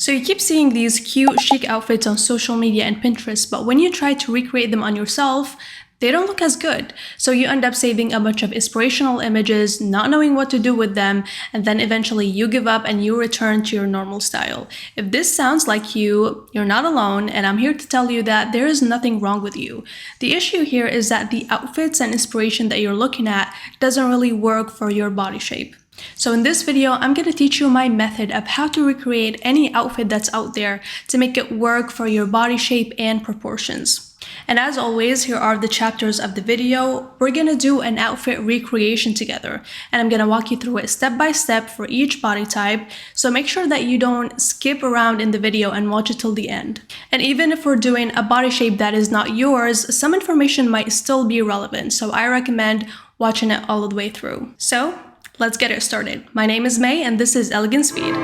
So you keep seeing these cute, chic outfits on social media and Pinterest, but when you try to recreate them on yourself, they don't look as good. So you end up saving a bunch of inspirational images, not knowing what to do with them, and then eventually you give up and you return to your normal style. If this sounds like you, you're not alone, and I'm here to tell you that there is nothing wrong with you. The issue here is that the outfits and inspiration that you're looking at doesn't really work for your body shape. So in this video, I'm going to teach you my method of how to recreate any outfit that's out there to make it work for your body shape and proportions. And as always, here are the chapters of the video. We're going to do an outfit recreation together, and I'm going to walk you through it step by step for each body type. So make sure that you don't skip around in the video and watch it till the end. And even if we're doing a body shape that is not yours, some information might still be relevant. So I recommend watching it all the way through. So let's get it started. My name is May, and this is Elegance Feed.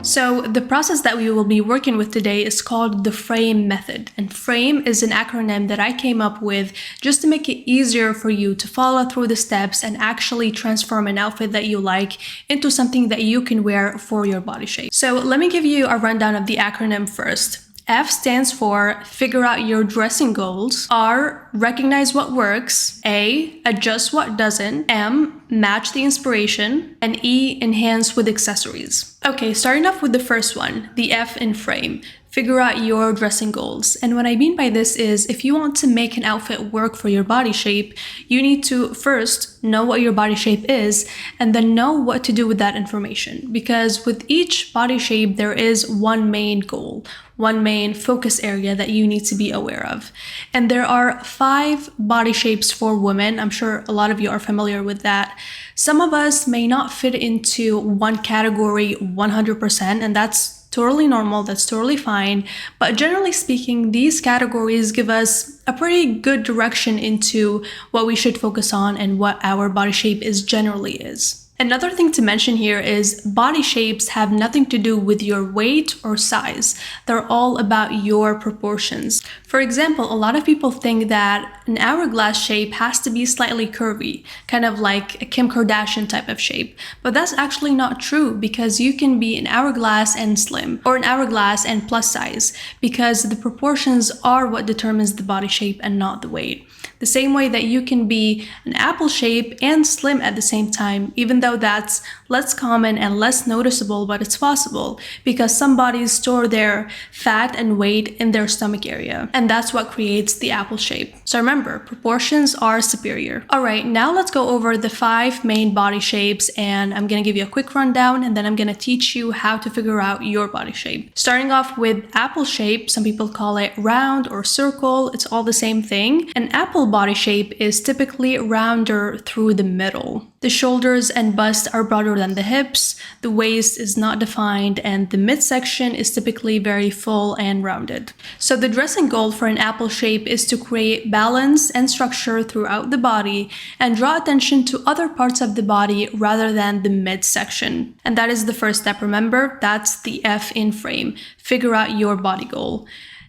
So the process that we will be working with today is called the frame method. And frame is an acronym that I came up with just to make it easier for you to follow through the steps and actually transform an outfit that you like into something that you can wear for your body shape. So let me give you a rundown of the acronym first. F stands for figure out your dressing goals. R, recognize what works. A, adjust what doesn't. M, match the inspiration. And E, enhance with accessories. Okay, starting off with the first one, the F in frame. Figure out your dressing goals. And what I mean by this is if you want to make an outfit work for your body shape, you need to first know what your body shape is and then know what to do with that information. Because with each body shape, there is one main goal, one main focus area that you need to be aware of. And there are 5 body shapes for women. I'm sure a lot of you are familiar with that. Some of us may not fit into one category 100%, and that's totally normal, that's totally fine. But generally speaking, these categories give us a pretty good direction into what we should focus on and what our body shape generally is. Another thing to mention here is body shapes have nothing to do with your weight or size. They're all about your proportions. For example, a lot of people think that an hourglass shape has to be slightly curvy, kind of like a Kim Kardashian type of shape. But that's actually not true because you can be an hourglass and slim or an hourglass and plus size because the proportions are what determines the body shape and not the weight. The same way that you can be an apple shape and slim at the same time, even though that's less common and less noticeable, but it's possible because some bodies store their fat and weight in their stomach area, and that's what creates the apple shape. So remember, proportions are superior. All right, now let's go over the 5 main body shapes, and I'm gonna give you a quick rundown, and then I'm gonna teach you how to figure out your body shape. Starting off with apple shape, some people call it round or circle, it's all the same thing. An apple body shape is typically rounder through the middle. The shoulders and bust are broader than the hips, the waist is not defined, and the midsection is typically very full and rounded. So the dressing goal for an apple shape is to create balance and structure throughout the body and draw attention to other parts of the body rather than the midsection. And that is the first step, remember? That's the F in frame. Figure out your body goal.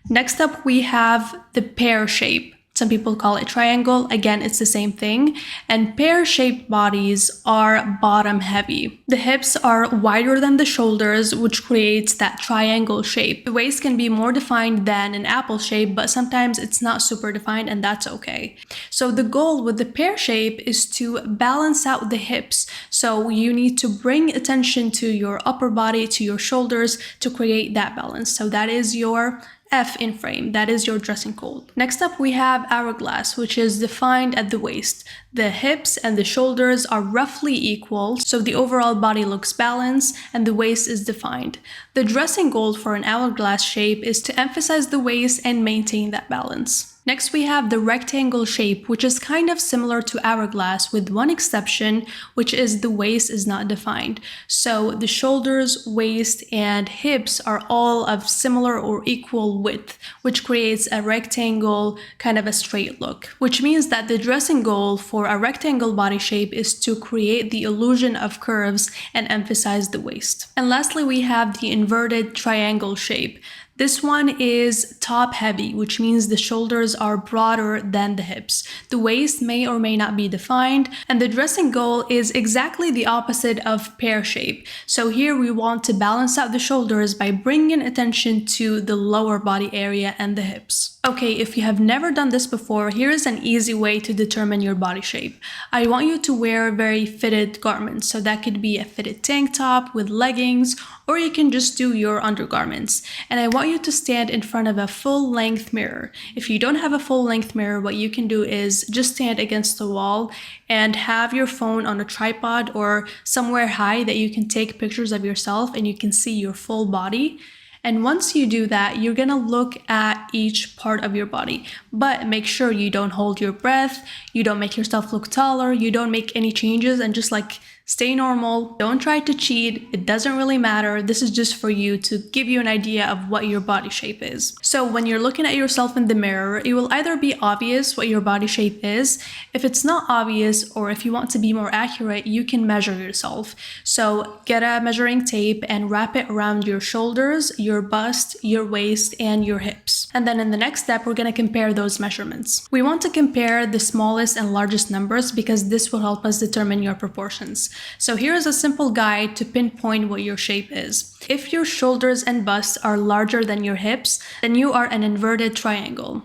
Next up, we have the pear shape. Some people call it triangle. Again, it's the same thing. And pear-shaped bodies are bottom heavy. The hips are wider than the shoulders, which creates that triangle shape. The waist can be more defined than an apple shape, but sometimes it's not super defined, and that's okay. So the goal with the pear shape is to balance out the hips. So you need to bring attention to your upper body, to your shoulders to create that balance. So that is your F in frame, that is your dressing goal. Next up, we have hourglass, which is defined at the waist. The hips and the shoulders are roughly equal, so the overall body looks balanced and the waist is defined. The dressing goal for an hourglass shape is to emphasize the waist and maintain that balance. Next, we have the rectangle shape, which is kind of similar to hourglass with one exception, which is the waist is not defined. So the shoulders, waist, and hips are all of similar or equal width, which creates a rectangle, kind of a straight look, which means that the dressing goal for a rectangle body shape is to create the illusion of curves and emphasize the waist. And lastly, we have the inverted triangle shape. This one is top heavy, which means the shoulders are broader than the hips. The waist may or may not be defined, and the dressing goal is exactly the opposite of pear shape. So here we want to balance out the shoulders by bringing attention to the lower body area and the hips. Okay, if you have never done this before, here is an easy way to determine your body shape. I want you to wear very fitted garments. So that could be a fitted tank top with leggings, or you can just do your undergarments. And I want you to stand in front of a full-length mirror. If you don't have a full-length mirror, what you can do is just stand against the wall and have your phone on a tripod or somewhere high that you can take pictures of yourself and you can see your full body. And once you do that, you're gonna look at each part of your body, but make sure you don't hold your breath, you don't make yourself look taller, you don't make any changes, and just like stay normal. Don't try to cheat. It doesn't really matter. This is just for you to give you an idea of what your body shape is. So when you're looking at yourself in the mirror, it will either be obvious what your body shape is. If it's not obvious, or if you want to be more accurate, you can measure yourself. So get a measuring tape and wrap it around your shoulders, your bust, your waist, and your hips. And then in the next step, we're going to compare those measurements. We want to compare the smallest and largest numbers because this will help us determine your proportions. So here is a simple guide to pinpoint what your shape is. If your shoulders and bust are larger than your hips, then you are an inverted triangle.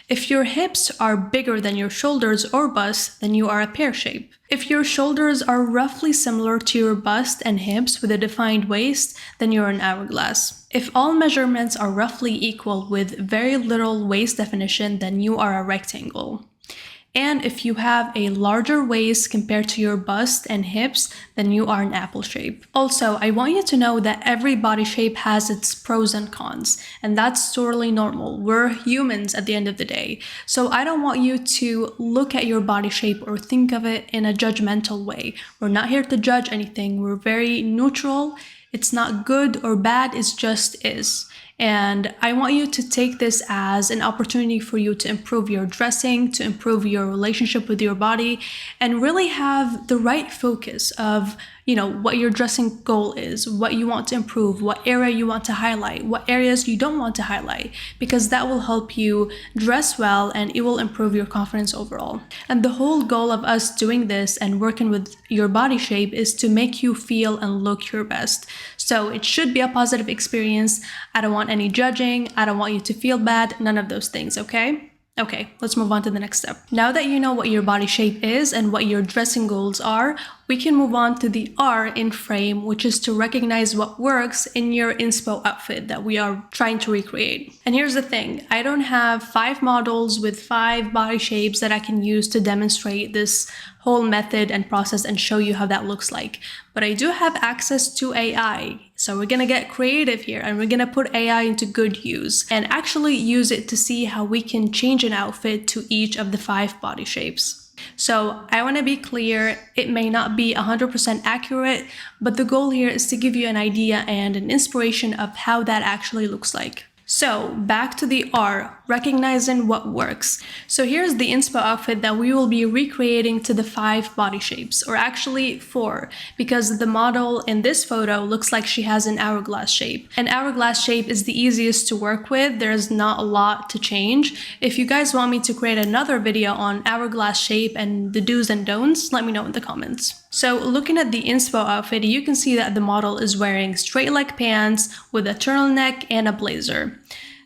If your hips are bigger than your shoulders or bust, then you are a pear shape. If your shoulders are roughly similar to your bust and hips with a defined waist, then you're an hourglass. If all measurements are roughly equal with very little waist definition, then you are a rectangle. And if you have a larger waist compared to your bust and hips, then you are an apple shape. Also, I want you to know that every body shape has its pros and cons, and that's totally normal. We're humans at the end of the day. So I don't want you to look at your body shape or think of it in a judgmental way. We're not here to judge anything. We're very neutral. It's not good or bad, it just is. And I want you to take this as an opportunity for you to improve your dressing, to improve your relationship with your body, and really have the right focus of, what your dressing goal is, what you want to improve, what area you want to highlight, what areas you don't want to highlight, because that will help you dress well and it will improve your confidence overall. And the whole goal of us doing this and working with your body shape is to make you feel and look your best. So it should be a positive experience. I don't want any judging. I don't want you to feel bad. None of those things, okay? Okay, let's move on to the next step. Now that you know what your body shape is and what your dressing goals are, we can move on to the R in frame, which is to recognize what works in your inspo outfit that we are trying to recreate. And here's the thing, I don't have 5 models with 5 body shapes that I can use to demonstrate this whole method and process and show you how that looks like. But I do have access to AI. So we're gonna get creative here and we're gonna put AI into good use and actually use it to see how we can change an outfit to each of the 5 body shapes. So I want to be clear, it may not be 100% accurate, but the goal here is to give you an idea and an inspiration of how that actually looks like. So back to the R, recognizing what works. So here's the inspo outfit that we will be recreating to the 5 body shapes, or actually 4, because the model in this photo looks like she has an hourglass shape. An hourglass shape is the easiest to work with. There's not a lot to change. If you guys want me to create another video on hourglass shape and the do's and don'ts, let me know in the comments. So looking at the inspo outfit, you can see that the model is wearing straight leg pants with a turtleneck and a blazer.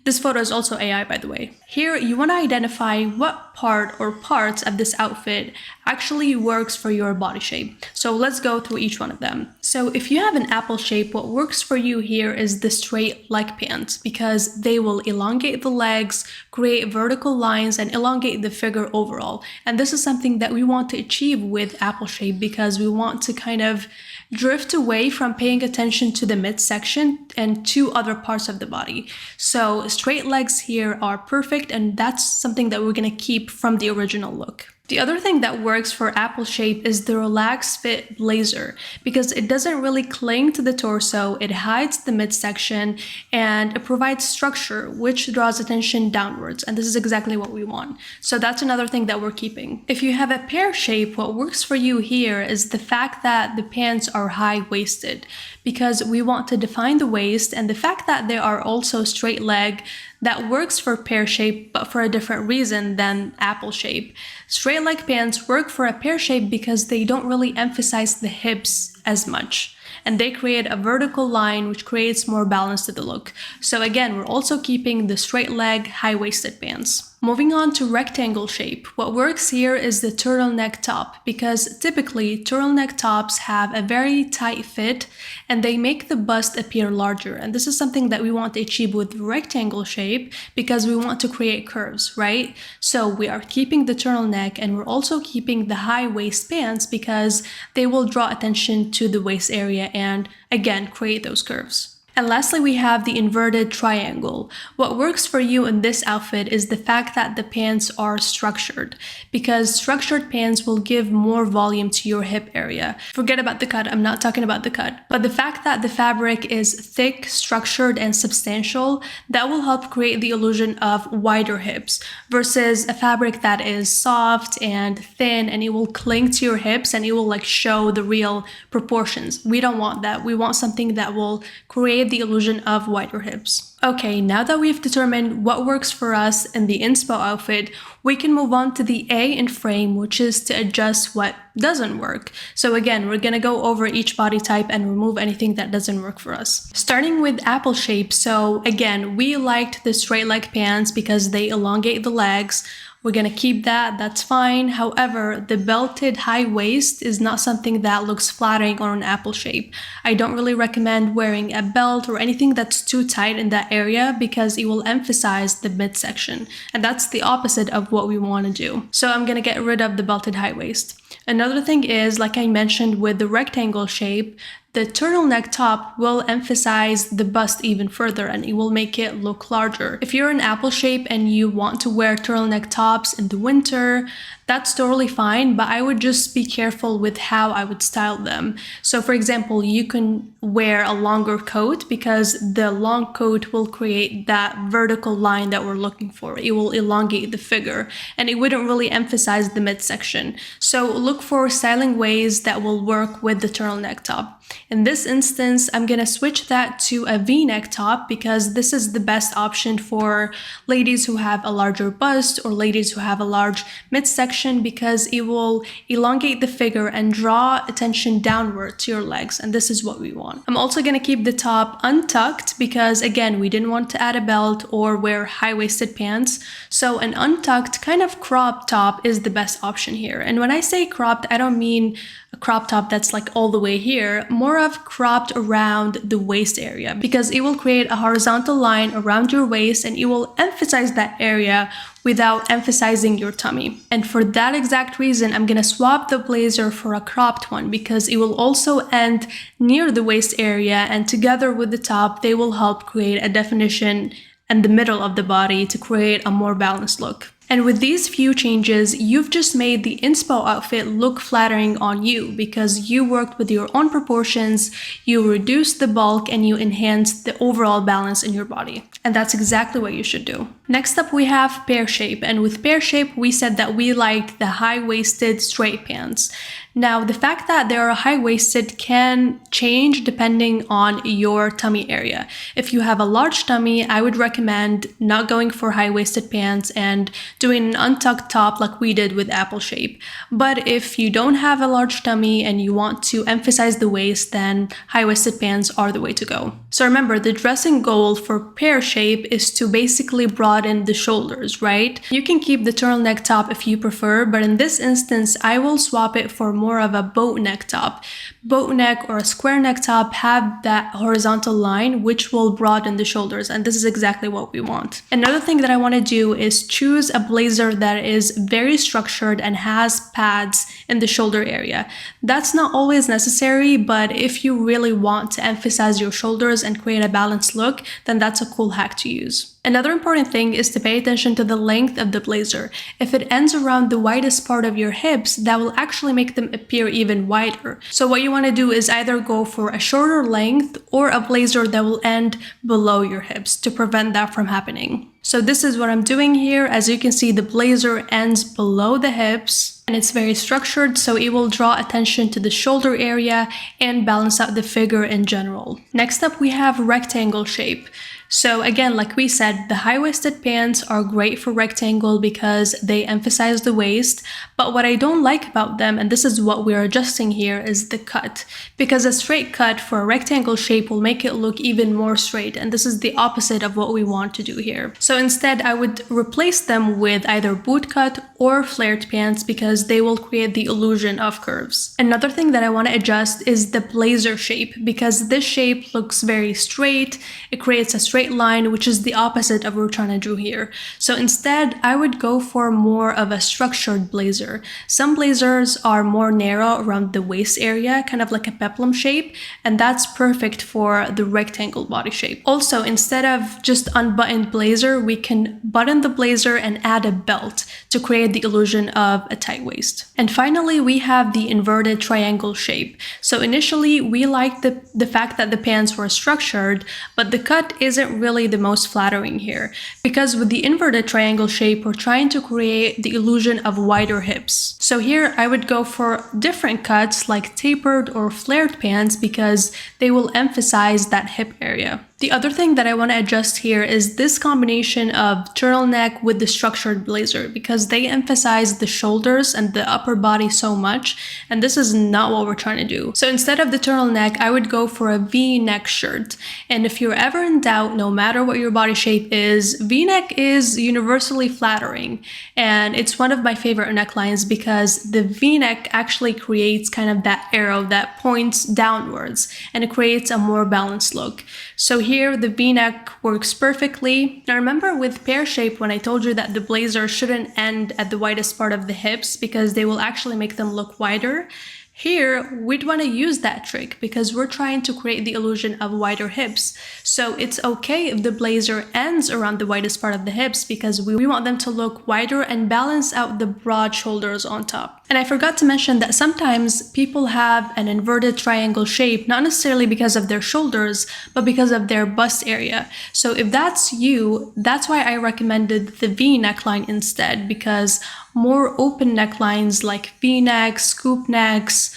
This photo is also AI, by the way. Here, you want to identify what part or parts of this outfit actually works for your body shape. So let's go through each one of them. So if you have an apple shape, what works for you here is the straight leg pants because they will elongate the legs, create vertical lines, and elongate the figure overall. And this is something that we want to achieve with apple shape because we want to kind of drift away from paying attention to the midsection and to other parts of the body. So straight legs here are perfect, and that's something that we're going to keep from the original look. The other thing that works for apple shape is the relaxed fit blazer, because it doesn't really cling to the torso, it hides the midsection, and it provides structure, which draws attention downwards, and this is exactly what we want. So that's another thing that we're keeping. If you have a pear shape, what works for you here is the fact that the pants are high-waisted, because we want to define the waist, and the fact that they are also straight leg, that works for pear shape, but for a different reason than apple shape. Straight leg pants work for a pear shape because they don't really emphasize the hips as much, and they create a vertical line which creates more balance to the look. So again, we're also keeping the straight leg, high-waisted pants. Moving on to rectangle shape, what works here is the turtleneck top, because typically turtleneck tops have a very tight fit and they make the bust appear larger, and this is something that we want to achieve with rectangle shape because we want to create curves, right? So we are keeping the turtleneck and we're also keeping the high waist pants because they will draw attention to the waist area and again create those curves. And lastly, we have the inverted triangle. What works for you in this outfit is the fact that the pants are structured, because structured pants will give more volume to your hip area. Forget about the cut, I'm not talking about the cut. But the fact that the fabric is thick, structured, and substantial, that will help create the illusion of wider hips versus a fabric that is soft and thin and it will cling to your hips and it will like show the real proportions. We don't want that. We want something that will create the illusion of wider hips. Okay, now that we've determined what works for us in the inspo outfit, we can move on to the A in frame, which is to adjust what doesn't work. So again, we're gonna go over each body type and remove anything that doesn't work for us. Starting with apple shape, so again, we liked the straight leg pants because they elongate the legs. We're gonna keep that, that's fine. However, the belted high waist is not something that looks flattering on an apple shape. I don't really recommend wearing a belt or anything that's too tight in that area because it will emphasize the midsection. And that's the opposite of what we wanna do. So I'm gonna get rid of the belted high waist. Another thing is, like I mentioned with the rectangle shape, the turtleneck top will emphasize the bust even further and it will make it look larger. If you're an apple shape and you want to wear turtleneck tops in the winter, that's totally fine, but I would just be careful with how I would style them. So for example, you can wear a longer coat because the long coat will create that vertical line that we're looking for. It will elongate the figure and it wouldn't really emphasize the midsection. So look for styling ways that will work with the turtleneck top. In this instance, I'm gonna switch that to a V-neck top because this is the best option for ladies who have a larger bust or ladies who have a large midsection because it will elongate the figure and draw attention downward to your legs, and this is what we want. I'm also gonna keep the top untucked because again, we didn't want to add a belt or wear high-waisted pants, so an untucked kind of crop top is the best option here. And when I say cropped, I don't mean a crop top that's like all the way here, more of cropped around the waist area because it will create a horizontal line around your waist and it will emphasize that area without emphasizing your tummy. And for that exact reason, I'm gonna swap the blazer for a cropped one because it will also end near the waist area and together with the top, they will help create a definition in the middle of the body to create a more balanced look. And with these few changes, you've just made the inspo outfit look flattering on you because you worked with your own proportions, you reduced the bulk, and you enhanced the overall balance in your body. And that's exactly what you should do. Next up, we have pear shape. And with pear shape, we said that we liked the high-waisted straight pants. Now, the fact that they are high-waisted can change depending on your tummy area. If you have a large tummy, I would recommend not going for high-waisted pants and doing an untucked top like we did with apple shape. But if you don't have a large tummy and you want to emphasize the waist, then high-waisted pants are the way to go. So remember, the dressing goal for pear shape is to basically broaden the shoulders, right? You can keep the turtleneck top if you prefer, but in this instance, I will swap it for more of a boat neck top. Boat neck or a square neck top have that horizontal line which will broaden the shoulders, and this is exactly what we want. Another thing that I want to do is choose a blazer that is very structured and has pads in the shoulder area. That's not always necessary, but if you really want to emphasize your shoulders and create a balanced look, then that's a cool hack to use. Another important thing is to pay attention to the length of the blazer. If it ends around the widest part of your hips, that will actually make them appear even wider. So what you want to do is either go for a shorter length or a blazer that will end below your hips to prevent that from happening. So this is what I'm doing here. As you can see, the blazer ends below the hips and it's very structured, so it will draw attention to the shoulder area and balance out the figure in general. Next up, we have rectangle shape. So again, like we said, the high-waisted pants are great for rectangle because they emphasize the waist. But what I don't like about them, and this is what we're adjusting here, is the cut. Because a straight cut for a rectangle shape will make it look even more straight. And this is the opposite of what we want to do here. So instead, I would replace them with either boot cut or flared pants because they will create the illusion of curves. Another thing that I want to adjust is the blazer shape, because this shape looks very straight. It creates a straight line, which is the opposite of what we're trying to do here. So instead, I would go for more of a structured blazer. Some blazers are more narrow around the waist area, kind of like a peplum shape, and that's perfect for the rectangle body shape. Also, instead of just unbuttoned blazer, we can button the blazer and add a belt to create the illusion of a tight waist. And finally, we have the inverted triangle shape. So initially, we liked the fact that the pants were structured, but the cut isn't really the most flattering here, because with the inverted triangle shape, we're trying to create the illusion of wider hips. So here I would go for different cuts like tapered or flared pants because they will emphasize that hip area. The other thing that I want to adjust here is this combination of turtleneck with the structured blazer, because they emphasize the shoulders and the upper body so much, and this is not what we're trying to do. So instead of the turtleneck, I would go for a V-neck shirt. And if you're ever in doubt, no matter what your body shape is, V-neck is universally flattering. And it's one of my favorite necklines because the V-neck actually creates kind of that arrow that points downwards, and it creates a more balanced look. So here the V-neck works perfectly. Now remember with pear shape when I told you that the blazer shouldn't end at the widest part of the hips because they will actually make them look wider? Here, we'd want to use that trick because we're trying to create the illusion of wider hips. So it's okay if the blazer ends around the widest part of the hips because we want them to look wider and balance out the broad shoulders on top. And I forgot to mention that sometimes people have an inverted triangle shape, not necessarily because of their shoulders, but because of their bust area. So if that's you, that's why I recommended the V neckline instead, because more open necklines like V-necks, scoop necks,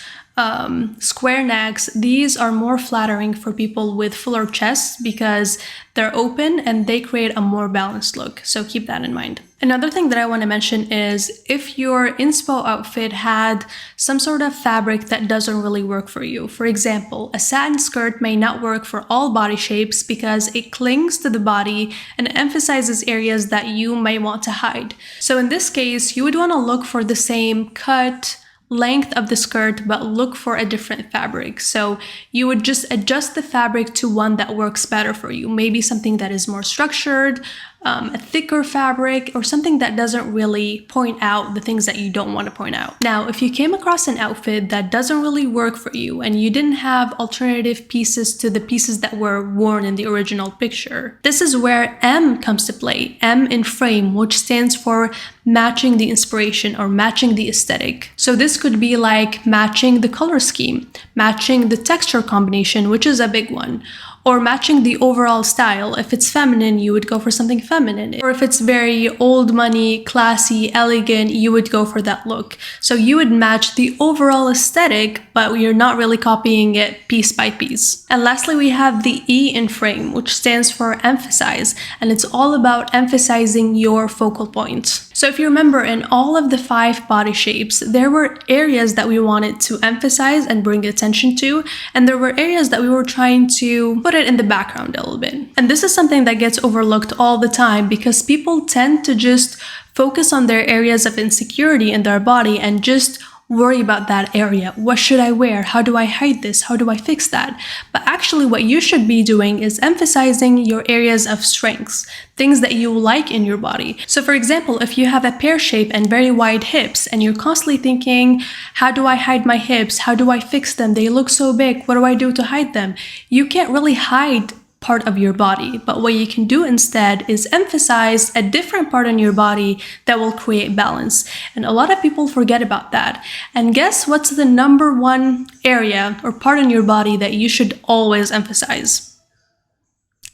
square necks, these are more flattering for people with fuller chests because they're open and they create a more balanced look. So keep that in mind. Another thing that I want to mention is if your inspo outfit had some sort of fabric that doesn't really work for you. For example, a satin skirt may not work for all body shapes because it clings to the body and emphasizes areas that you may want to hide. So in this case, you would want to look for the same cut, length of the skirt, but look for a different fabric. So you would just adjust the fabric to one that works better for you. Maybe something that is more structured, a thicker fabric, or something that doesn't really point out the things that you don't want to point out. Now, if you came across an outfit that doesn't really work for you and you didn't have alternative pieces to the pieces that were worn in the original picture, this is where M comes to play. M in frame, which stands for matching the inspiration or matching the aesthetic. So this could be like matching the color scheme, matching the texture combination, which is a big one, or matching the overall style. If it's feminine, you would go for something feminine. Or if it's very old money, classy, elegant, you would go for that look. So you would match the overall aesthetic, but you're not really copying it piece by piece. And lastly, we have the E in frame, which stands for emphasize, and it's all about emphasizing your focal point. So if you remember, in all of the 5 body shapes, there were areas that we wanted to emphasize and bring attention to, and there were areas that we were trying to put it in the background a little bit. And this is something that gets overlooked all the time because people tend to just focus on their areas of insecurity in their body and just worry about that area. What should I wear? How do I hide this? How do I fix that? But actually what you should be doing is emphasizing your areas of strengths, things that you like in your body. So for example, if you have a pear shape and very wide hips and you're constantly thinking, how do I hide my hips? How do I fix them? They look so big. What do I do to hide them? You can't really hide part of your body, but what you can do instead is emphasize a different part on your body that will create balance. And a lot of people forget about that. And guess what's the number one area or part on your body that you should always emphasize?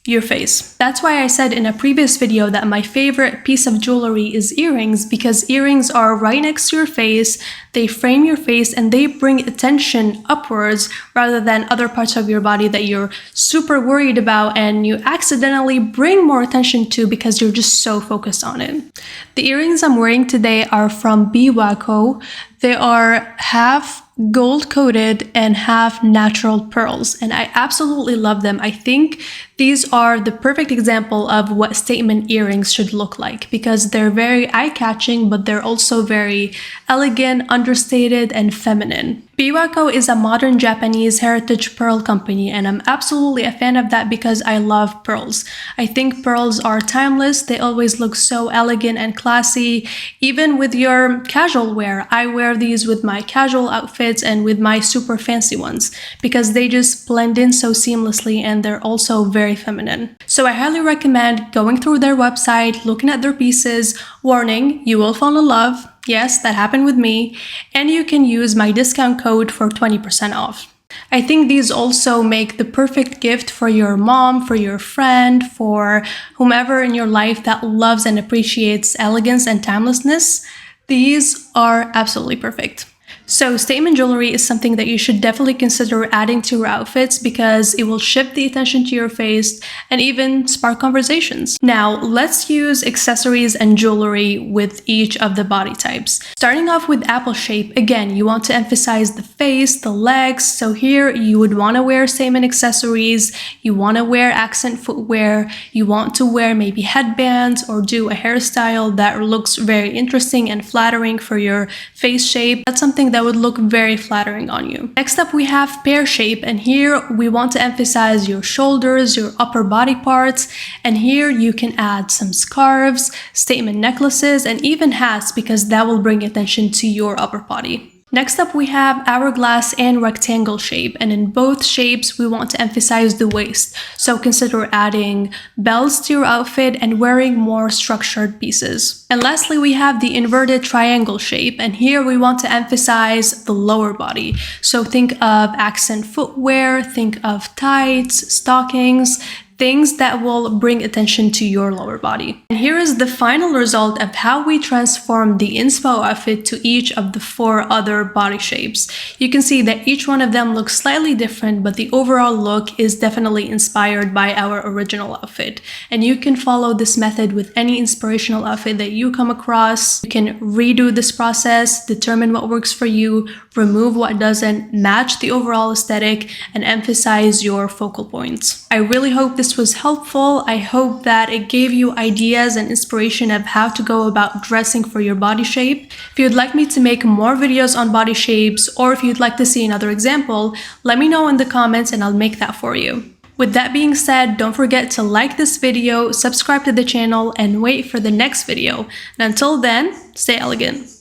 Your face. That's why I said in a previous video that my favorite piece of jewelry is earrings, because earrings are right next to your face, they frame your face, and they bring attention upwards rather than other parts of your body that you're super worried about and you accidentally bring more attention to because you're just so focused on it. The earrings I'm wearing today are from BIWAKO. They are half gold coated and half natural pearls, and I absolutely love them. I think these are the perfect example of what statement earrings should look like, because they're very eye-catching, but they're also very elegant, understated, and feminine. BIWAKO is a modern Japanese heritage pearl company, and I'm absolutely a fan of that because I love pearls. I think pearls are timeless. They always look so elegant and classy. Even with your casual wear, I wear these with my casual outfits and with my super fancy ones because they just blend in so seamlessly, and they're also very feminine. So I highly recommend going through their website, looking at their pieces. Warning, you will fall in love. Yes, that happened with me. And you can use my discount code for 20% off. I think these also make the perfect gift for your mom, for your friend, for whomever in your life that loves and appreciates elegance and timelessness. These are absolutely perfect. So statement jewelry is something that you should definitely consider adding to your outfits because it will shift the attention to your face and even spark conversations. Now, let's use accessories and jewelry with each of the body types. Starting off with apple shape, again, you want to emphasize the face, the legs. So here you would want to wear statement accessories, you want to wear accent footwear, you want to wear maybe headbands or do a hairstyle that looks very interesting and flattering for your face shape. That's something that would look very flattering on you. Next up, we have pear shape, and here we want to emphasize your shoulders, your upper body parts, and here you can add some scarves, statement necklaces, and even hats because that will bring attention to your upper body. Next up, we have hourglass and rectangle shape, and in both shapes, we want to emphasize the waist. So consider adding belts to your outfit and wearing more structured pieces. And lastly, we have the inverted triangle shape, and here we want to emphasize the lower body. So think of accent footwear, think of tights, stockings, things that will bring attention to your lower body. And here is the final result of how we transform the inspo outfit to each of the 4 other body shapes. You can see that each one of them looks slightly different, but the overall look is definitely inspired by our original outfit. And you can follow this method with any inspirational outfit that you come across. You can redo this process, determine what works for you, remove what doesn't, match the overall aesthetic, and emphasize your focal points. I really hope this was helpful. I hope that it gave you ideas and inspiration of how to go about dressing for your body shape. If you'd like me to make more videos on body shapes, or if you'd like to see another example, let me know in the comments and I'll make that for you. With that being said, don't forget to like this video, subscribe to the channel, and wait for the next video. And until then, stay elegant.